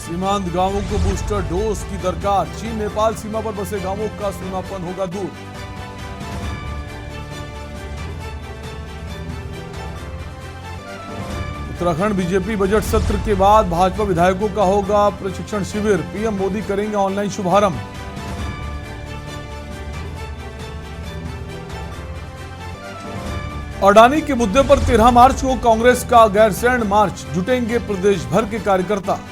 सीमांत गांवों को बूस्टर डोज की दरकार। चीन नेपाल सीमा पर बसे गांवों का सीमापन होगा दूर। उत्तराखंड बीजेपी बजट सत्र के बाद भाजपा विधायकों का होगा प्रशिक्षण शिविर। पीएम मोदी करेंगे ऑनलाइन शुभारंभ। अडानी के मुद्दे पर 13 मार्च को कांग्रेस का गैरसैंण मार्च। जुटेंगे प्रदेश भर के कार्यकर्ता।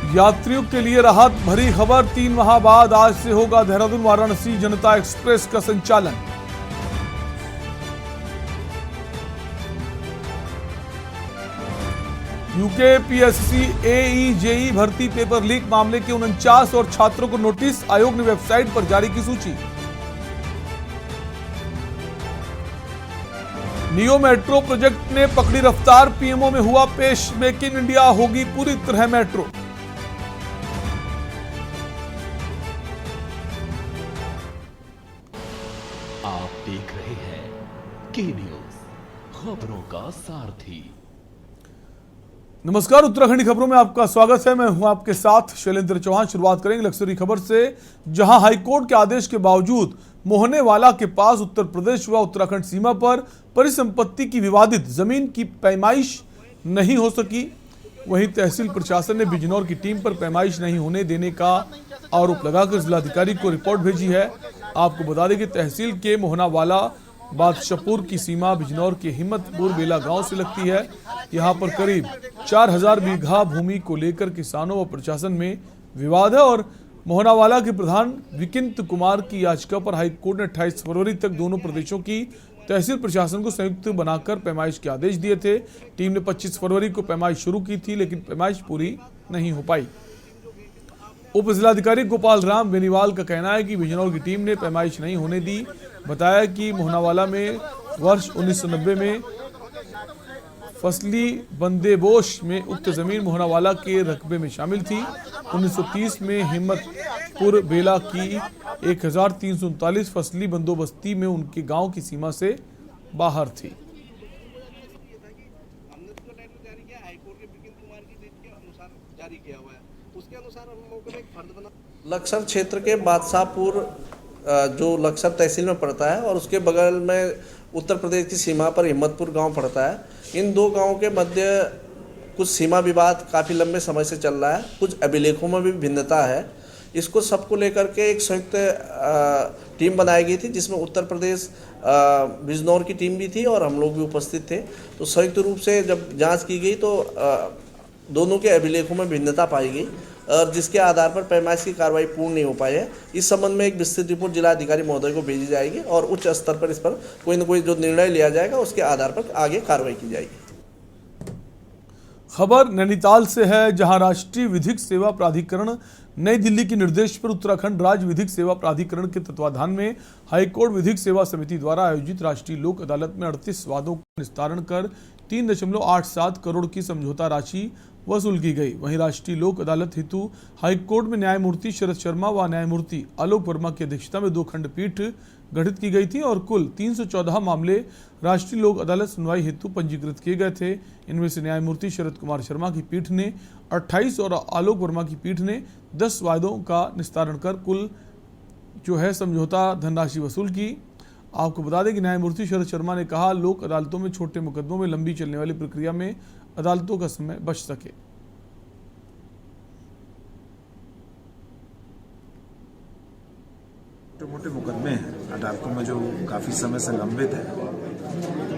यात्रियों के लिए राहत भरी खबर। 3 माह बाद आज से होगा देहरादून वाराणसी जनता एक्सप्रेस का संचालन। यूके पीएससी एई जेई भर्ती पेपर लीक मामले के 49 और छात्रों को नोटिस। आयोग ने वेबसाइट पर जारी की सूची। नियो मेट्रो प्रोजेक्ट ने पकड़ी रफ्तार। पीएमओ में हुआ पेश। मेक इन इंडिया होगी पूरी तरह मेट्रो। आप देख रहे हैं के न्यूज, खबरों का सारथी। नमस्कार, उत्तराखंड खबरों में आपका स्वागत है। मैं हूं आपके साथ शैलेंद्र चौहान। शुरुआत करेंगे लक्सरी खबर से, जहां हाईकोर्ट के आदेश के बावजूद मोहनेवाला के पास उत्तर प्रदेश व उत्तराखंड सीमा पर परिसंपत्ति की विवादित जमीन की पैमाइश नहीं हो सकी। वहीं तहसील प्रशासन ने बिजनौर की टीम पर पैमाइश नहीं होने देने का आरोप लगाकर जिलाधिकारी को रिपोर्ट भेजी है। आपको बता दें कि तहसील के मोहनावाला बादशाहपुर की सीमा बिजनौर के हिम्मतपुर बेला गांव से लगती है। यहां पर करीब 4000 बीघा भूमि को लेकर किसानों व प्रशासन में विवाद है और मोहनावाला के प्रधान विकिंत कुमार की याचिका पर हाईकोर्ट ने 28 फरवरी तक दोनों प्रदेशों की तहसील प्रशासन को संयुक्त बनाकर पैमाइश के आदेश दिए थे। टीम ने 25 फरवरी को पैमाइश शुरू की थी, लेकिन पैमाइश पूरी नहीं हो पाई। उप जिलाधिकारी गोपाल राम बेनीवाल का कहना है कि बिजनौर की टीम ने पैमाइश नहीं होने दी। बताया कि मोहनावाला में वर्ष 1990 में फसली बंदेबोश में उक्त जमीन मोहनावाला के रकबे में शामिल थी। 1930 में हिम्मतपुर बेला की 1339 फसली बंदोबस्ती में उनके गांव की सीमा से बाहर थी। लक्सर क्षेत्र के बादशाहपुर जो लक्सर तहसील में पड़ता है और उसके बगल में उत्तर प्रदेश की सीमा पर हिम्मतपुर गांव पड़ता है। इन दो गांवों के मध्य कुछ सीमा विवाद काफ़ी लंबे समय से चल रहा है। कुछ अभिलेखों में भी भिन्नता है। इसको सबको लेकर के एक संयुक्त टीम बनाई गई थी, जिसमें उत्तर प्रदेश बिजनौर की टीम भी थी और हम लोग भी उपस्थित थे। तो संयुक्त रूप से जब जांच की गई तो दोनों के अभिलेखों में भिन्नता पाई गई और जिसके आधार पर पैमाइश की कार्रवाई पूर्ण नहीं हो पाई है। इस संबंध में एक विस्तृत रिपोर्ट जिलाधिकारी महोदय को भेजी जाएगी और उच्च स्तर पर इस पर कोई न कोई जो निर्णय लिया जाएगा उसके आधार पर आगे कार्रवाई की जाएगी। खबर नैनीताल से है, जहां राष्ट्रीय विधिक सेवा प्राधिकरण नई दिल्ली के निर्देश पर उत्तराखंड राज्य विधिक सेवा प्राधिकरण के तत्वाधान में हाईकोर्ट विधिक सेवा समिति द्वारा आयोजित राष्ट्रीय लोक अदालत में 38 वादों का निस्तारण कर 3.87 करोड़ की समझौता राशि वसूल की गई। वहीं राष्ट्रीय लोक अदालत हेतु हाईकोर्ट में न्यायमूर्ति शरद शर्मा व न्यायमूर्ति आलोक वर्मा की अध्यक्षता में 2 खंडपीठ गठित की गई थी और कुल 314 मामले राष्ट्रीय लोक अदालत सुनवाई हेतु पंजीकृत किए गए थे। इनमें से न्यायमूर्ति शरद कुमार शर्मा की पीठ ने 28 और आलोक वर्मा की पीठ ने 10 वादों का निस्तारण कर कुल जो है समझौता धनराशि वसूल की। आपको बता दें कि न्यायमूर्ति शरद शर्मा ने कहा, लोक अदालतों में छोटे मुकदमों में लंबी चलने वाली प्रक्रिया में अदालतों का समय बच सके। छोटे मोटे मुकदमे हैं अदालतों में जो काफ़ी समय से लंबित है,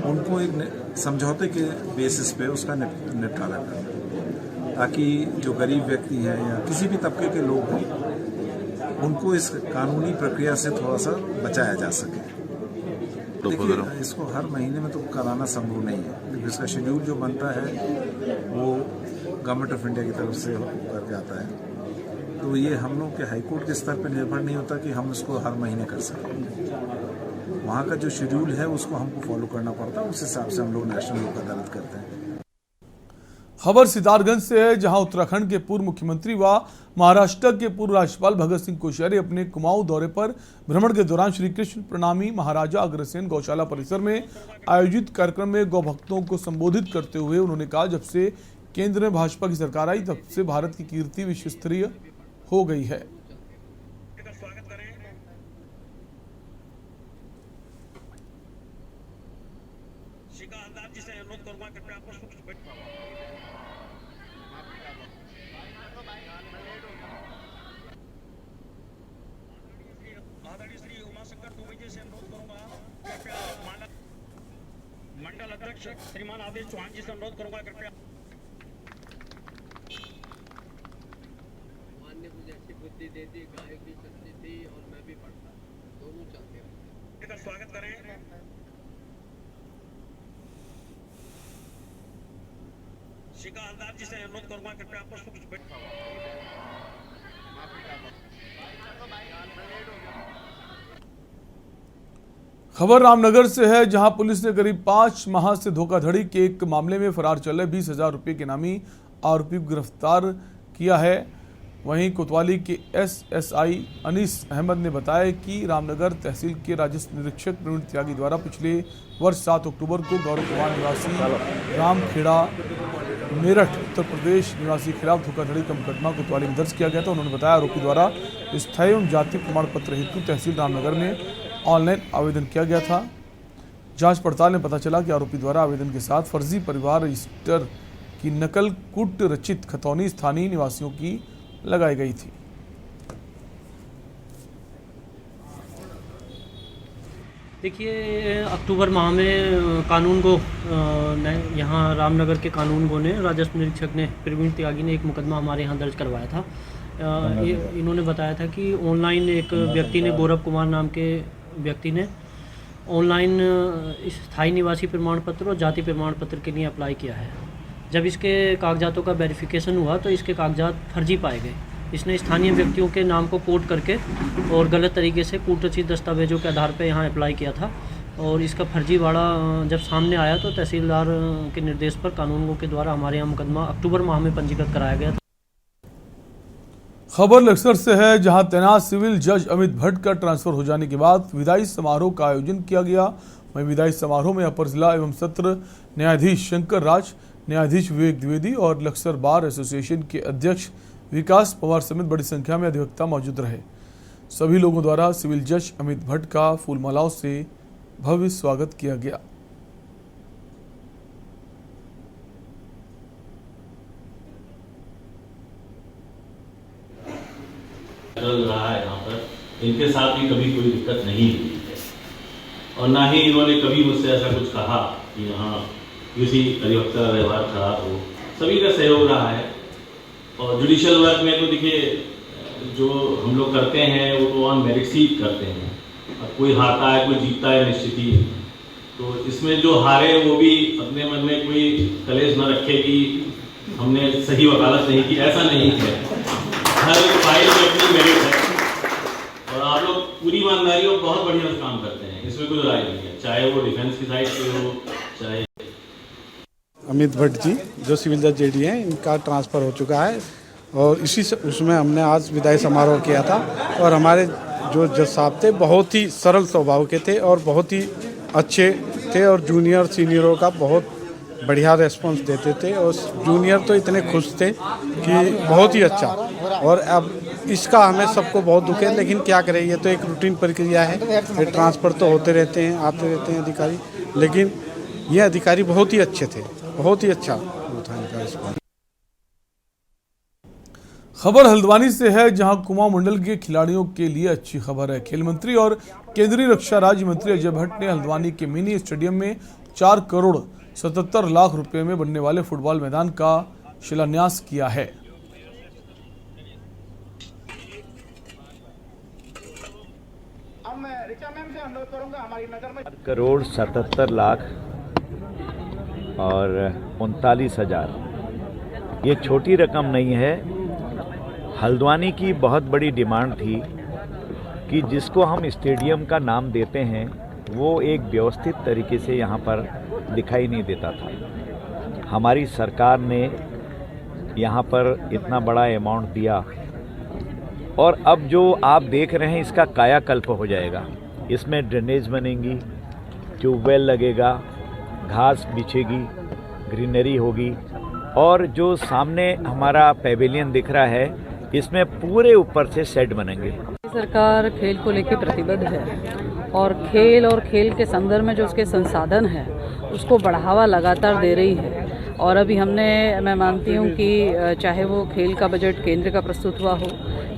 उनको एक समझौते के बेसिस पे उसका निपटारा करना, ताकि जो गरीब व्यक्ति हैं या किसी भी तबके के लोग हैं उनको इस कानूनी प्रक्रिया से थोड़ा सा बचाया जा सके। देखिए, इसको हर महीने में तो कराना संभव नहीं है, क्योंकि इसका शेड्यूल जो बनता है वो गवर्नमेंट ऑफ इंडिया की तरफ से करके आता है। तो ये हम लोग के हाईकोर्ट के स्तर पर निर्भर नहीं होता कि हम इसको हर महीने कर सकें। वहाँ का जो शेड्यूल है उसको हमको फॉलो करना पड़ता है, उस हिसाब से हम लोग नेशनल लोक अदालत करते हैं। खबर सितारगंज से है, जहां उत्तराखंड के पूर्व मुख्यमंत्री व महाराष्ट्र के पूर्व राज्यपाल भगत सिंह कोश्यारी अपने कुमाऊं दौरे पर भ्रमण के दौरान श्री कृष्ण प्रणामी महाराजा अग्रसेन गौशाला परिसर में आयोजित कार्यक्रम में गौ भक्तों को संबोधित करते हुए उन्होंने कहा, जब से केंद्र में भाजपा की सरकार आई तब से भारत की कीर्ति विश्व स्तरीय हो गई है। मंडल अध्यक्ष श्रीमान आदेश चौहान जी से अनुरोध करूंगा, कृपया। भगवान ने मुझे अच्छी बुद्धि दे दी, गायक भी करती थी और मैं भी पढ़ता, दोनों चलते रहे। स्वागत करें। शिका हलदार जी से अनुरोध करूंगा, कृपया खबर रामनगर से है, जहां पुलिस ने करीब 5 माह से धोखाधड़ी के एक मामले में फरार चल रहे 20,000 रुपये के नामी आरोपी को गिरफ्तार किया है। वहीं कोतवाली के एसएसआई अनीस अहमद ने बताया कि रामनगर तहसील के राजस्व निरीक्षक प्रवीण त्यागी द्वारा पिछले वर्ष 7 अक्टूबर को गौरव कुमार निवासी रामखेड़ा मेरठ उत्तर प्रदेश निवासी खिलाफ धोखाधड़ी का मुकदमा कोतवाली में दर्ज किया गया था। उन्होंने बताया, आरोपी द्वारा स्थायी एवं जाति प्रमाण पत्र हेतु तहसील रामनगर में ऑनलाइन आवेदन किया गया था। जांच पड़ताल में पता चला कि आरोपी द्वारा आवेदन के साथ फर्जी परिवार रजिस्टर की नकल कूट रचित खतौनी स्थानीय निवासियों की लगाई गई थी। देखिए, अक्टूबर माह में कानून को यहाँ रामनगर के कानून को ने राजस्व निरीक्षक ने प्रवीण त्यागी ने एक मुकदमा हमारे यहाँ दर्ज करवाया था। इन्होंने बताया था कि ऑनलाइन एक व्यक्ति ने, गौरव कुमार नाम के व्यक्ति ने ऑनलाइन स्थायी निवासी प्रमाण पत्र और जाति प्रमाण पत्र के लिए अप्लाई किया है। जब इसके कागजातों का वेरिफिकेशन हुआ तो इसके कागजात फर्जी पाए गए। इसने स्थानीय व्यक्तियों के नाम को पोर्ट करके और गलत तरीके से कूटरचित दस्तावेजों के आधार पर यहाँ अप्लाई किया था और इसका फर्जीवाड़ा जब सामने आया तो तहसीलदार के निर्देश पर कानूनगों के द्वारा हमारे यहाँ मुकदमा अक्टूबर माह में पंजीकृत कराया गया था। खबर लक्सर से है, जहां तैनात सिविल जज अमित भट्ट का ट्रांसफर हो जाने के बाद विदाई समारोह का आयोजन किया गया। वहीं विदाई समारोह में अपर जिला एवं सत्र न्यायाधीश शंकर राज, न्यायाधीश विवेक द्विवेदी और लक्सर बार एसोसिएशन के अध्यक्ष विकास पवार समेत बड़ी संख्या में अधिवक्ता मौजूद रहे। सभी लोगों द्वारा सिविल जज अमित भट्ट का फूलमालाओं से भव्य स्वागत किया गया। रहा है यहाँ पर, इनके साथ भी कभी कोई दिक्कत नहीं हुई है और ना ही इन्होंने कभी मुझसे ऐसा कुछ कहा कि यहाँ किसी अधिवक्ता का व्यवहार खराब हो। सभी का सहयोग रहा है और जुडिशियल वर्क में तो देखिए जो हम लोग करते हैं वो तो ऑन मेरिट ही करते हैं। अब कोई हारता है कोई जीतता है निश्चित ही, तो इसमें जो हारे वो भी अपने मन में कोई कलेश न रखे कि हमने सही वकालत नहीं की, ऐसा नहीं है। हर फाइल में अपनी मेरिट है और आप लोग पूरी ईमानदारी और बहुत बढ़िया से काम करते हैं, इसमें कोई राय नहीं है, चाहे वो डिफेंस की साइड से हो चाहे। अमित भट्ट जी जो सिविल जज जेडी हैं, इनका ट्रांसफ़र हो चुका है और इसी से उसमें हमने आज विदाई समारोह किया था और हमारे जो जज साहब थे बहुत ही सरल स्वभाव के थे और बहुत ही अच्छे थे और जूनियर सीनियरों का बहुत बढ़िया रेस्पॉन्स देते थे और जूनियर तो इतने खुश थे कि बहुत ही अच्छा। और अब इसका हमें सबको बहुत दुख है, लेकिन क्या करें, ये तो एक रूटीन प्रक्रिया है, ये ट्रांसफ़र तो होते रहते हैं, आते रहते हैं अधिकारी, लेकिन ये अधिकारी बहुत ही अच्छे थे, बहुत ही अच्छा था इनका रिस्पॉन्स। खबर हल्द्वानी से है, जहां कुमाऊं मंडल के खिलाड़ियों के लिए अच्छी खबर है। खेल मंत्री और केंद्रीय रक्षा राज्य मंत्री अजय भट्ट ने हल्द्वानी के मिनी स्टेडियम में 4 करोड़ 77 लाख रुपए में बनने वाले फुटबॉल मैदान का शिलान्यास किया है। करोड़ 77 लाख और 39,000, ये छोटी रकम नहीं है। हल्द्वानी की बहुत बड़ी डिमांड थी कि जिसको हम स्टेडियम का नाम देते हैं वो एक व्यवस्थित तरीके से यहाँ पर दिखाई नहीं देता था। हमारी सरकार ने यहाँ पर इतना बड़ा अमाउंट दिया, और अब जो आप देख रहे हैं इसका कायाकल्प हो जाएगा। इसमें ड्रेनेज बनेंगी, ट्यूबवेल लगेगा, घास बिछेगी, ग्रीनरी होगी, और जो सामने हमारा पैवेलियन दिख रहा है इसमें पूरे ऊपर से शेड बनेंगे। सरकार खेल को लेकर प्रतिबद्ध है और खेल के संदर्भ में जो उसके संसाधन है उसको बढ़ावा लगातार दे रही है। और अभी मैं मानती हूँ कि चाहे वो खेल का बजट केंद्र का प्रस्तुत हुआ हो,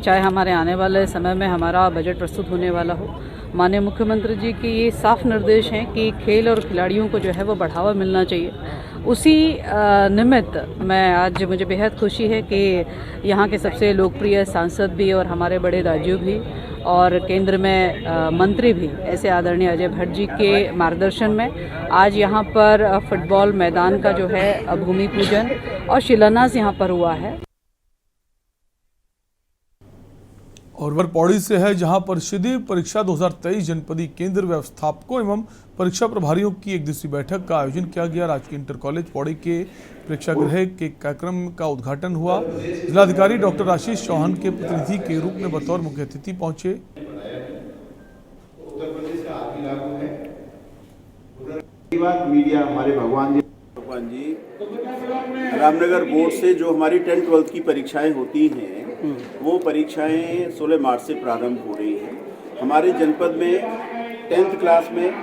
चाहे हमारे आने वाले समय में हमारा बजट प्रस्तुत होने वाला हो, माननीय मुख्यमंत्री जी की ये साफ निर्देश हैं कि खेल और खिलाड़ियों को जो है वो बढ़ावा मिलना चाहिए। उसी निमित्त मुझे बेहद खुशी है कि यहाँ के सबसे लोकप्रिय सांसद भी और हमारे बड़े राजू भी और केंद्र में मंत्री भी ऐसे आदरणीय अजय भट्ट जी के मार्गदर्शन में आज यहाँ पर फुटबॉल मैदान का जो है भूमि पूजन और शिलान्यास यहाँ पर हुआ है। और वर पौड़ी से है, जहां परिषदीय परीक्षा 2023 जनपदी केंद्र व्यवस्थापकों एवं परीक्षा प्रभारियों की एक दिवसीय बैठक का आयोजन किया गया। राजकीय इंटर कॉलेज पौड़ी के प्रेक्षागृह के कार्यक्रम का उद्घाटन हुआ। जिलाधिकारी डॉक्टर आशीष चौहान के प्रतिनिधि के रूप में बतौर मुख्य अतिथि पहुंचे। मीडिया हमारे भगवान जी रामनगर बोर्ड से जो हमारी 10-12 की परीक्षाएं होती हैं वो परीक्षाएं 16 मार्च से प्रारंभ हो रही हैं। हमारे जनपद में 10th क्लास में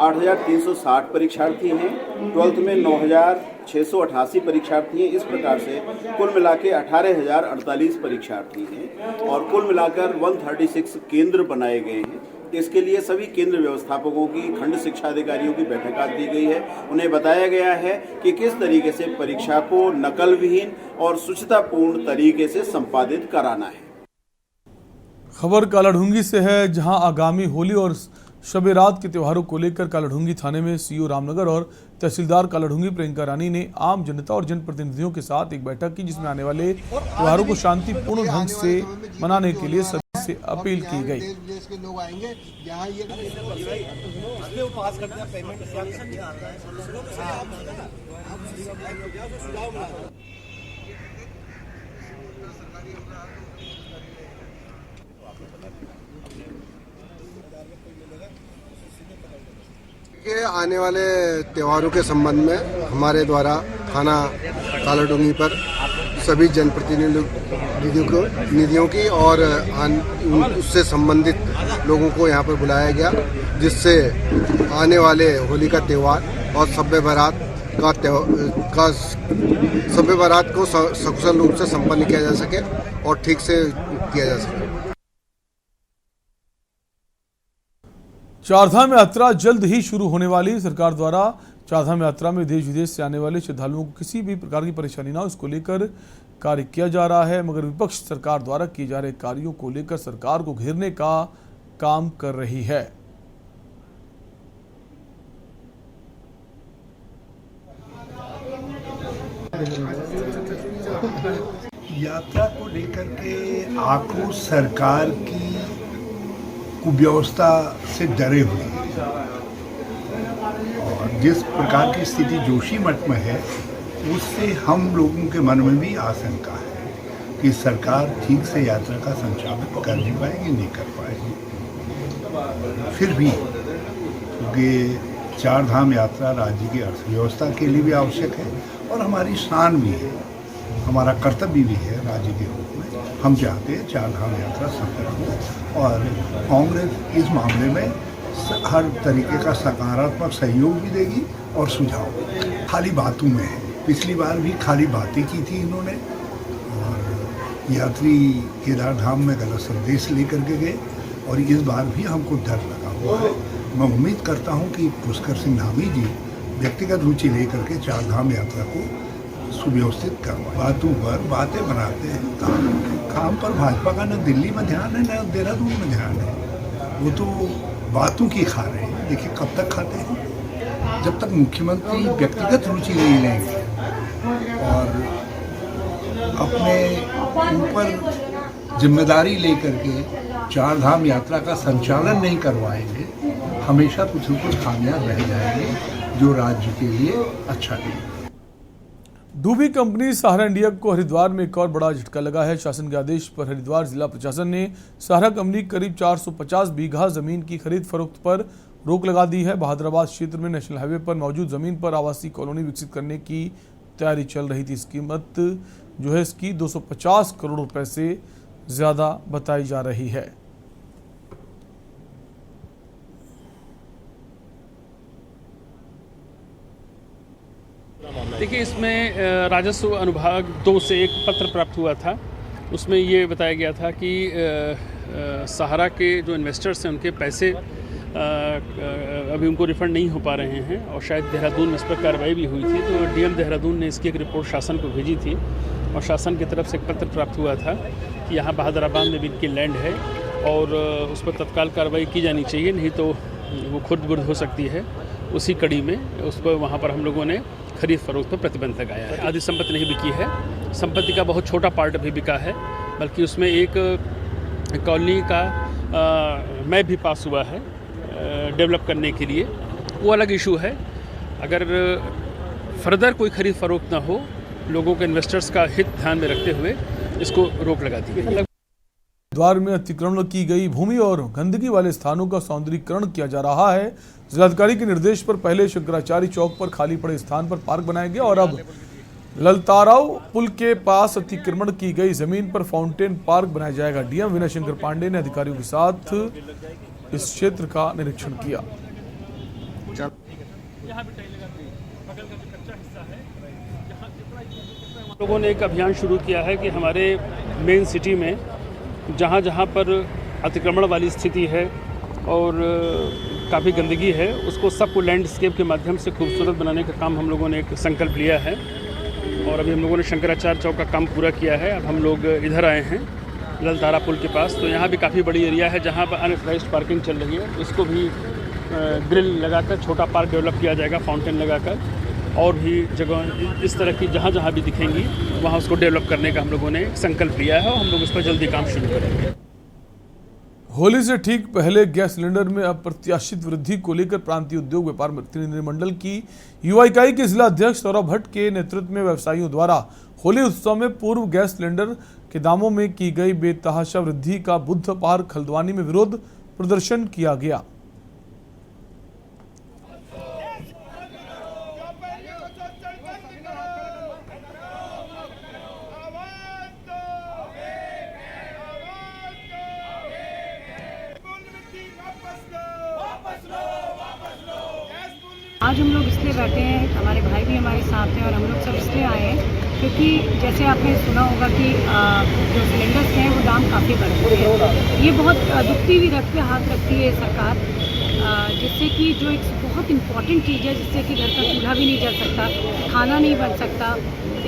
8,360 परीक्षार्थी हैं, 12th में 9,688 परीक्षार्थी हैं। इस प्रकार से कुल मिला के 18,048 परीक्षार्थी हैं और कुल मिलाकर 136 केंद्र बनाए गए हैं। इसके लिए सभी केंद्र व्यवस्थापकों की खंड शिक्षा अधिकारियों की बैठक दी गई है। उन्हें बताया गया है कि किस तरीके से परीक्षा को नकल विहीन और शुचितापूर्ण तरीके से संपादित कराना है। खबर कालाढूंगी से है, जहां आगामी होली और शब रात के त्योहारों को लेकर कालाढूंगी थाने में सीओ रामनगर और तहसीलदार कालाढूंगी प्रियंका रानी ने आम जनता और जनप्रतिनिधियों के साथ एक बैठक की, जिसमें आने वाले त्योहारों को शांतिपूर्ण ढंग से मनाने के लिए सभी से अपील की गई। के आने वाले त्योहारों के संबंध में हमारे द्वारा थाना कालाढूंगी पर सभी जनप्रतिनिधियों की और उससे संबंधित लोगों को यहाँ पर बुलाया गया, जिससे आने वाले होली का त्यौहार और शब बारात को सकुशल रूप से संपन्न किया जा सके और ठीक से किया जा सके। चारधाम यात्रा जल्द ही शुरू होने वाली। सरकार द्वारा चारधाम यात्रा में देश विदेश से आने वाले श्रद्धालुओं को किसी भी प्रकार की परेशानी ना हो, इसको लेकर कार्य किया जा रहा है, मगर विपक्ष सरकार द्वारा किए जा रहे कार्यों को लेकर सरकार को घेरने का काम कर रही है। यात्रा को लेकर के आक्रोश सरकार की कुव्यवस्था से डरे हुए हैं और जिस प्रकार की स्थिति जोशीमठ में है उससे हम लोगों के मन में भी आशंका है कि सरकार ठीक से यात्रा का संचालन कर नहीं पाएगी, नहीं कर पाएगी। फिर भी क्योंकि चारधाम यात्रा राज्य की अर्थव्यवस्था के लिए भी आवश्यक है और हमारी शान भी है, हमारा कर्तव्य भी है राज्य के रूप में। हम चाहते हैं चारधाम यात्रा सफल हो और कांग्रेस इस मामले में हर तरीके का सकारात्मक सहयोग भी देगी और सुझाव। खाली बातों में है, पिछली बार भी खाली बातें की थी इन्होंने और यात्री केदार धाम में गलत संदेश लेकर के गए और इस बार भी हमको डर लगा हुआ है। मैं उम्मीद करता हूं कि पुष्कर सिंह धामी जी व्यक्तिगत रुचि लेकर के चारधाम यात्रा को सुव्यवस्थित करवाएं। बातों पर बातें बनाते हैं, काम पर भाजपा का न दिल्ली में ध्यान है न देहरादून में ध्यान है। वो तो बातों की खा रहे हैं। देखिए कब तक खाते हैं, जब तक मुख्यमंत्री व्यक्तिगत रुचि नहीं लेंगे और अपने ऊपर जिम्मेदारी लेकर के चारधाम यात्रा का संचालन नहीं करवाएंगे, हमेशा कुछ न कुछ खामियां रह जाएंगे जो राज्य के लिए अच्छा नहीं। डूबी कंपनी सहारा इंडिया को हरिद्वार में एक और बड़ा झटका लगा है। शासन के आदेश पर हरिद्वार जिला प्रशासन ने सहारा कंपनी करीब 450 बीघा जमीन की खरीद फरोख्त पर रोक लगा दी है। बहादुराबाद क्षेत्र में नेशनल हाईवे पर मौजूद जमीन पर आवासीय कॉलोनी विकसित करने की तैयारी चल रही थी। इस कीमत जो है इसकी 250 करोड़ रुपए से ज्यादा बताई जा रही है। देखिए, इसमें राजस्व अनुभाग 2 से एक पत्र प्राप्त हुआ था। उसमें ये बताया गया था कि सहारा के जो इन्वेस्टर्स हैं उनके पैसे अभी उनको रिफंड नहीं हो पा रहे हैं और शायद देहरादून में इस पर कार्रवाई भी हुई थी। तो डीएम देहरादून ने इसकी एक रिपोर्ट शासन को भेजी थी और शासन की तरफ से एक पत्र प्राप्त हुआ था कि यहाँ बहादुराबाद में भी इनकी लैंड है और उस पर तत्काल कार्रवाई की जानी चाहिए, नहीं तो वो खुर्द बुर्द हो सकती है। उसी कड़ी में उस पर वहाँ पर हम लोगों ने खरीद फरोख्त पर प्रतिबंध लगाया है। आधी संपत्ति नहीं बिकी है, संपत्ति का बहुत छोटा पार्ट अभी बिका है, बल्कि उसमें एक कॉलोनी का मैप भी पास हुआ है डेवलप करने के लिए। वो अलग इशू है। अगर फर्दर कोई खरीद फरोख्त ना हो, लोगों के इन्वेस्टर्स का हित ध्यान में रखते हुए इसको रोक लगा दी गई। द्वार में अतिक्रमण की गई भूमि और गंदगी वाले स्थानों का सौंदर्यीकरण किया जा रहा है। जिलाधिकारी के निर्देश पर पहले शंकराचार्य चौक पर खाली पड़े स्थान पर पार्क बनाया गया और अब ललताराव पुल के पास अतिक्रमण की गई जमीन पर फाउंटेन पार्क बनाया जाएगा। डीएम विनय शंकर पांडे ने अधिकारियों के साथ इस क्षेत्र का निरीक्षण किया। लोगों ने एक अभियान शुरू किया है कि हमारे मेन सिटी में जहाँ जहाँ पर अतिक्रमण वाली स्थिति है और काफ़ी गंदगी है, उसको सबको लैंडस्केप के माध्यम से खूबसूरत बनाने का काम हम लोगों ने एक संकल्प लिया है। और अभी हम लोगों ने शंकराचार्य चौक का काम पूरा किया है। अब हम लोग इधर आए हैं ललतारा पुल के पास, तो यहाँ भी काफ़ी बड़ी एरिया है जहाँ पर अनऑथराइज्ड पार्किंग चल रही है। इसको भी ग्रिल लगाकर छोटा पार्क डेवलप किया जाएगा, फाउंटेन लगाकर। और भी जगह इस तरह की जहाँ जहाँ भी दिखेंगी वहाँ उसको डेवलप करने का हम लोगों ने संकल्प लिया है और हम लोग इस पर जल्दी काम शुरू करेंगे। होली से ठीक पहले गैस सिलेंडर में अप्रत्याशित वृद्धि को लेकर प्रांतीय उद्योग व्यापार प्रतिनिधिमंडल की युवा इकाई के जिला अध्यक्ष सौरभ भट्ट के नेतृत्व में व्यवसायियों द्वारा होली उत्सव में पूर्व गैस सिलेंडर के दामों में की गई बेतहाशा वृद्धि का बुधवार खल्द्वानी में विरोध प्रदर्शन किया गया। आज हम लोग इसलिए बैठे हैं, हमारे भाई भी हमारे साथ हैं और हम लोग सब इसलिए आए हैं क्योंकि जैसे आपने सुना होगा कि जो सिलेंडर्स हैं वो दाम काफ़ी बढ़ चुके हैं। ये बहुत दुखती हुई हाथ रखती है सरकार, जिससे कि जो एक बहुत इम्पॉर्टेंट चीज़ है, जिससे कि घर का चूल्हा भी नहीं जल सकता, खाना नहीं बन सकता।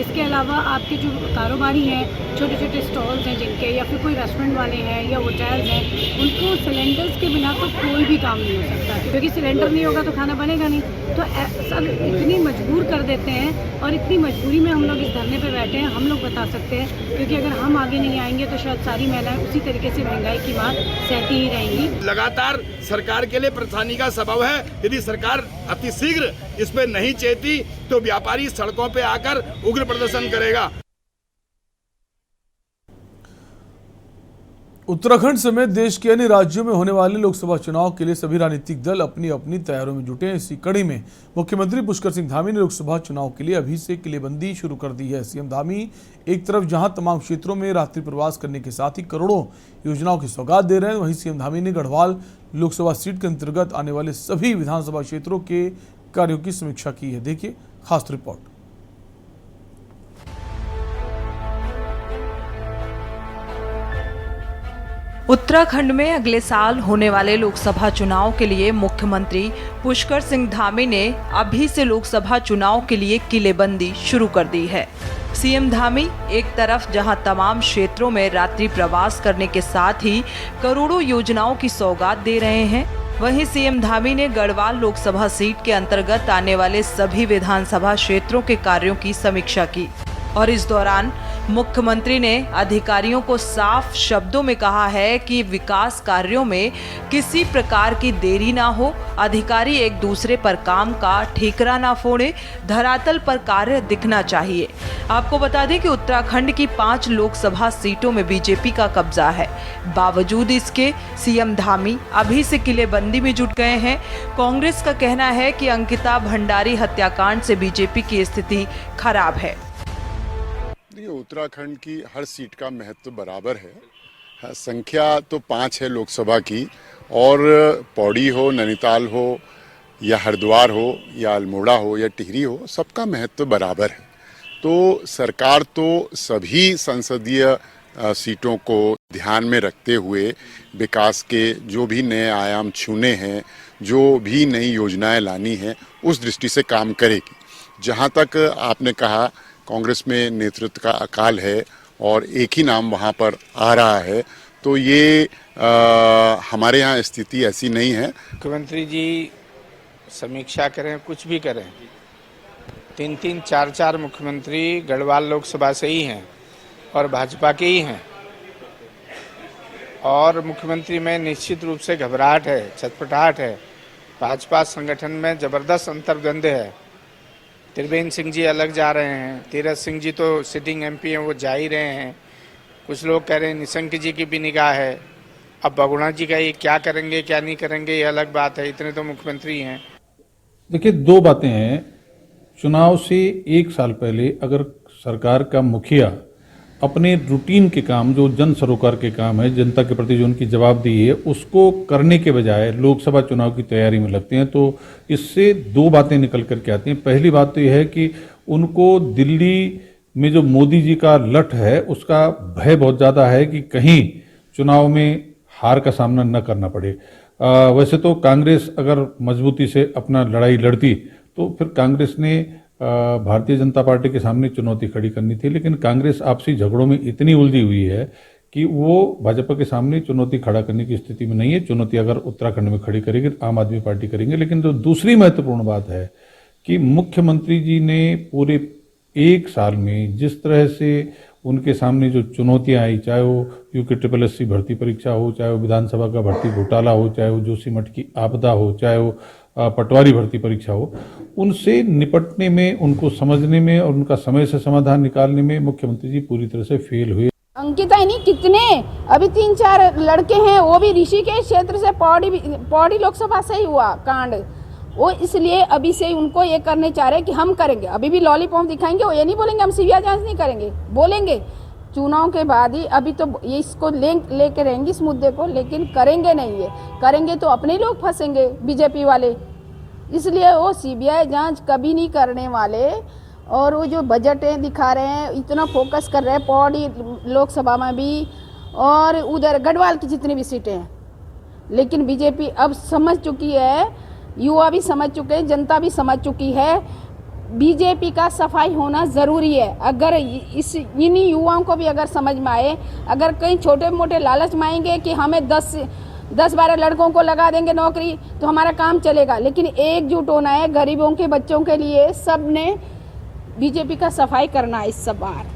इसके अलावा आपके जो कारोबारी हैं, छोटे छोटे स्टॉल्स हैं जिनके, या फिर कोई रेस्टोरेंट वाले हैं या होटल्स हैं, उनको सिलेंडर्स के बिना तो कोई भी काम नहीं हो सकता, क्योंकि सिलेंडर नहीं होगा तो खाना बनेगा नहीं। तो सब इतनी मजबूर कर देते हैं और इतनी मजबूरी में हम लोग इस धरने पे बैठे हैं। हम लोग बता सकते हैं, क्योंकि अगर हम आगे नहीं आएंगे तो शायद सारी महिलाएं उसी तरीके से महंगाई की बात सहती ही रहेंगी। लगातार सरकार के लिए परेशानी का सबब है। यदि सरकार अतिशीघ्र इस पर नहीं चेती तो व्यापारी सड़कों पे आकर उग्र प्रदर्शन करेगा। उत्तराखंड समेत देश के अन्य राज्यों में होने वाले लोकसभा चुनाव के लिए सभी राजनीतिक दल अपनी अपनी तैयारियों में जुटे हैं। इसी कड़ी में मुख्यमंत्री पुष्कर सिंह धामी ने लोकसभा चुनाव के लिए अभी से किलेबंदी शुरू कर दी है। सीएम धामी एक तरफ जहां तमाम क्षेत्रों में रात्रि प्रवास करने के साथ ही करोड़ों योजनाओं की सौगात दे रहे हैं, वहीं सीएम धामी ने गढ़वाल लोकसभा सीट के अंतर्गत आने वाले सभी विधानसभा क्षेत्रों के कार्यों की समीक्षा की है। देखिए खास रिपोर्ट। उत्तराखंड में अगले साल होने वाले लोकसभा चुनाव के लिए मुख्यमंत्री पुष्कर सिंह धामी ने अभी से लोकसभा चुनाव के लिए किलेबंदी शुरू कर दी है। सीएम धामी एक तरफ जहां तमाम क्षेत्रों में रात्रि प्रवास करने के साथ ही करोड़ों योजनाओं की सौगात दे रहे हैं, वहीं सीएम धामी ने गढ़वाल लोकसभा सीट के अंतर्गत आने वाले सभी विधानसभा क्षेत्रों के कार्यों की समीक्षा की और इस दौरान मुख्यमंत्री ने अधिकारियों को साफ शब्दों में कहा है कि विकास कार्यों में किसी प्रकार की देरी ना हो, अधिकारी एक दूसरे पर काम का ठीकरा ना फोड़े, धरातल पर कार्य दिखना चाहिए। आपको बता दें कि उत्तराखंड की 5 लोकसभा सीटों में बीजेपी का कब्जा है। बावजूद इसके सीएम धामी अभी से किलेबंदी में जुट गए हैं। कांग्रेस का कहना है कि अंकिता भंडारी हत्याकांड से बीजेपी की स्थिति खराब है। उत्तराखंड की हर सीट का महत्व बराबर है। संख्या तो 5 है लोकसभा की, और पौड़ी हो, नैनीताल हो या हरिद्वार हो या अल्मोड़ा हो या टिहरी हो, सबका महत्व बराबर है। तो सरकार तो सभी संसदीय सीटों को ध्यान में रखते हुए विकास के जो भी नए आयाम छूने हैं, जो भी नई योजनाएं लानी हैं, उस दृष्टि से काम करेगी। जहां तक आपने कहा कांग्रेस में नेतृत्व का अकाल है और एक ही नाम वहां पर आ रहा है, तो ये हमारे यहाँ स्थिति ऐसी नहीं है। मुख्यमंत्री जी समीक्षा करें, कुछ भी करें, 3-3, 4-4 मुख्यमंत्री गढ़वाल लोकसभा से ही हैं और भाजपा के ही हैं, और मुख्यमंत्री में निश्चित रूप से घबराहट है, छटपटाहट है। भाजपा संगठन में जबरदस्त अंतर्द्वंद है। त्रिवेंद्र सिंह जी अलग जा रहे हैं, तीरथ सिंह जी तो सिटिंग एमपी हैं, वो जा ही रहे हैं। कुछ लोग कह रहे हैं निशंक जी की भी निगाह है। अब बहुगुणा जी का ये क्या करेंगे क्या नहीं करेंगे, ये अलग बात है, इतने तो मुख्यमंत्री हैं। देखिए, 2 बातें हैं। चुनाव से 1 साल पहले अगर सरकार का मुखिया अपने रूटीन के काम, जो जन सरोकार के काम है, जनता के प्रति जो उनकी जवाबदेही है, उसको करने के बजाय लोकसभा चुनाव की तैयारी में लगते हैं, तो इससे 2 बातें निकल करके आती हैं। पहली बात तो यह है कि उनको दिल्ली में जो मोदी जी का लठ है, उसका भय बहुत ज़्यादा है कि कहीं चुनाव में हार का सामना न करना पड़े। वैसे तो कांग्रेस अगर मजबूती से अपना लड़ाई लड़ती तो फिर कांग्रेस ने भारतीय जनता पार्टी के सामने चुनौती खड़ी करनी थी, लेकिन कांग्रेस आपसी झगड़ों में इतनी उलझी हुई है कि वो भाजपा के सामने चुनौती खड़ा करने की स्थिति में नहीं है। चुनौती अगर उत्तराखंड में खड़ी करेगी आम आदमी पार्टी करेंगे। लेकिन जो दूसरी महत्वपूर्ण बात है कि मुख्यमंत्री जी ने पूरे 1 साल में जिस तरह से उनके सामने जो चुनौतियां आई, चाहे वो UKSSC भर्ती परीक्षा हो, चाहे वो विधानसभा का भर्ती घोटाला हो, चाहे वो जोशीमठ की आपदा हो, चाहे वो पटवारी भर्ती परीक्षा हो, उनसे निपटने में, उनको समझने में और उनका समय से समाधान निकालने में मुख्यमंत्री जी पूरी तरह से फेल हुए। अंकिता ही नहीं, कितने अभी 3-4 लड़के हैं, वो भी ऋषिकेश क्षेत्र से, पौड़ी लोकसभा से ही हुआ कांड। वो इसलिए अभी से उनको ये करने चाह रहे हैं कि हम करेंगे, अभी भी लॉलीपॉप दिखाएंगे। वो ये नहीं बोलेंगे हम सीबीआई जांच नहीं करेंगे, बोलेंगे चुनाव के बाद ही। अभी तो ये इसको लेके रहेंगे इस मुद्दे को, लेकिन करेंगे नहीं। ये करेंगे तो अपने लोग फंसेंगे, बीजेपी वाले। इसलिए वो सीबीआई जांच कभी नहीं करने वाले। और वो जो बजटें दिखा रहे हैं, इतना फोकस कर रहे हैं पौड़ी लोकसभा में भी और उधर गढ़वाल की जितनी भी सीटें हैं, लेकिन बीजेपी अब समझ चुकी है, युवा भी समझ चुके हैं, जनता भी समझ चुकी है, बीजेपी का सफाई होना ज़रूरी है। अगर इन्हीं युवाओं को भी अगर समझ में आए, अगर कहीं छोटे मोटे लालच में आएंगे कि हमें 10-12 लड़कों को लगा देंगे नौकरी तो हमारा काम चलेगा, लेकिन एकजुट होना है गरीबों के बच्चों के लिए। सब ने बीजेपी का सफाई करना है इस बार।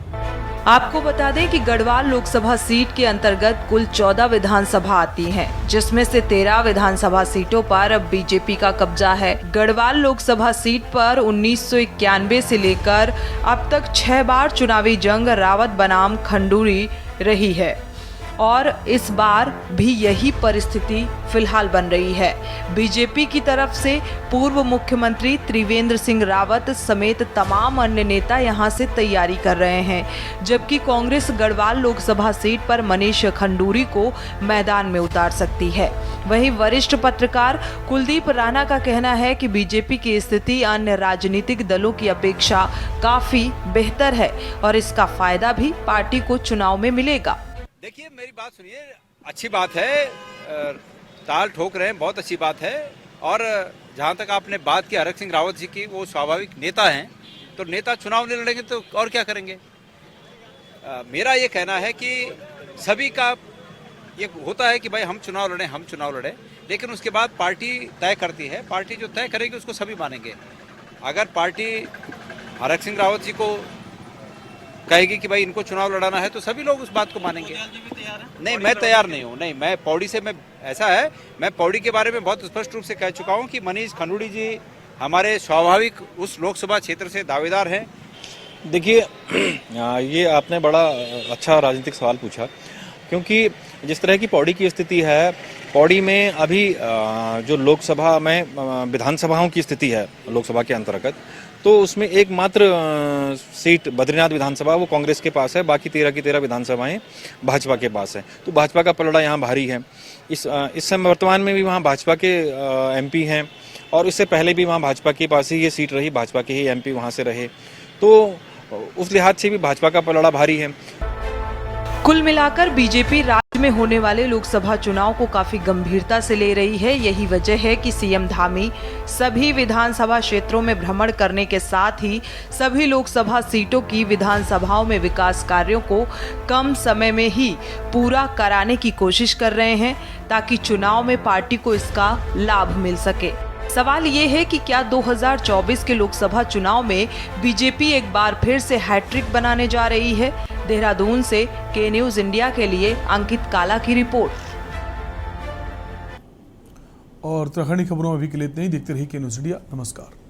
आपको बता दें कि गढ़वाल लोकसभा सीट के अंतर्गत कुल 14 विधानसभा आती हैं, जिसमें से 13 विधानसभा सीटों पर अब बीजेपी का कब्जा है। गढ़वाल लोकसभा सीट पर 1991 से लेकर अब तक 6 बार चुनावी जंग रावत बनाम खंडूरी रही है और इस बार भी यही परिस्थिति फिलहाल बन रही है। बीजेपी की तरफ से पूर्व मुख्यमंत्री त्रिवेंद्र सिंह रावत समेत तमाम अन्य नेता यहां से तैयारी कर रहे हैं, जबकि कांग्रेस गढ़वाल लोकसभा सीट पर मनीष खंडूरी को मैदान में उतार सकती है। वहीं वरिष्ठ पत्रकार कुलदीप राणा का कहना है कि बीजेपी की स्थिति अन्य राजनीतिक दलों की अपेक्षा काफी बेहतर है और इसका फायदा भी पार्टी को चुनाव में मिलेगा। देखिए, मेरी बात सुनिए, अच्छी बात है, ताल ठोक रहे हैं, बहुत अच्छी बात है। और जहाँ तक आपने बात की हरक सिंह रावत जी की, वो स्वाभाविक नेता हैं, तो नेता चुनाव नहीं लड़ेंगे तो और क्या करेंगे। मेरा ये कहना है कि सभी का ये होता है कि भाई हम चुनाव लड़ें, लेकिन उसके बाद पार्टी तय करती है, पार्टी जो तय करेगी उसको सभी मानेंगे। अगर पार्टी हरक सिंह रावत जी को कहेगी कि भाई इनको चुनाव लड़ाना है तो सभी लोग उस बात को मानेंगे। नहीं, मैं तैयार नहीं हूँ। नहीं, मैं पौड़ी से, मैं ऐसा है, मैं पौड़ी के बारे में बहुत स्पष्ट रूप से कह चुका हूँ कि मनीष खंडूड़ी जी हमारे स्वाभाविक उस लोकसभा क्षेत्र से दावेदार हैं। देखिए, ये आपने बड़ा अच्छा राजनीतिक सवाल पूछा, क्योंकि जिस तरह की पौड़ी की स्थिति है, पौड़ी में अभी जो लोकसभा में विधानसभाओं की स्थिति है लोकसभा के अंतर्गत, तो उसमें एकमात्र सीट बद्रीनाथ विधानसभा वो कांग्रेस के पास है, बाकी 13 की 13 विधानसभाएं भाजपा के पास है। तो भाजपा का पलड़ा यहाँ भारी है। इस समय वर्तमान में भी वहाँ भाजपा के एमपी हैं, और इससे पहले भी वहाँ भाजपा के पास ही ये सीट रही, भाजपा के ही एमपी वहाँ से रहे, तो उस लिहाज से भी भाजपा का पलड़ा भारी है। कुल मिलाकर बीजेपी राज्य में होने वाले लोकसभा चुनाव को काफी गंभीरता से ले रही है। यही वजह है कि सीएम धामी सभी विधानसभा क्षेत्रों में भ्रमण करने के साथ ही सभी लोकसभा सीटों की विधानसभाओं में विकास कार्यों को कम समय में ही पूरा कराने की कोशिश कर रहे हैं, ताकि चुनाव में पार्टी को इसका लाभ मिल सके। सवाल ये है कि क्या 2024 के लोकसभा चुनाव में बीजेपी एक बार फिर से हैट्रिक बनाने जा रही है। देहरादून से के न्यूज इंडिया के लिए अंकित काला की रिपोर्ट। और उत्तराखंडी खबरों में अभी के लिए इतना ही। देखते रहिए के न्यूज इंडिया। नमस्कार।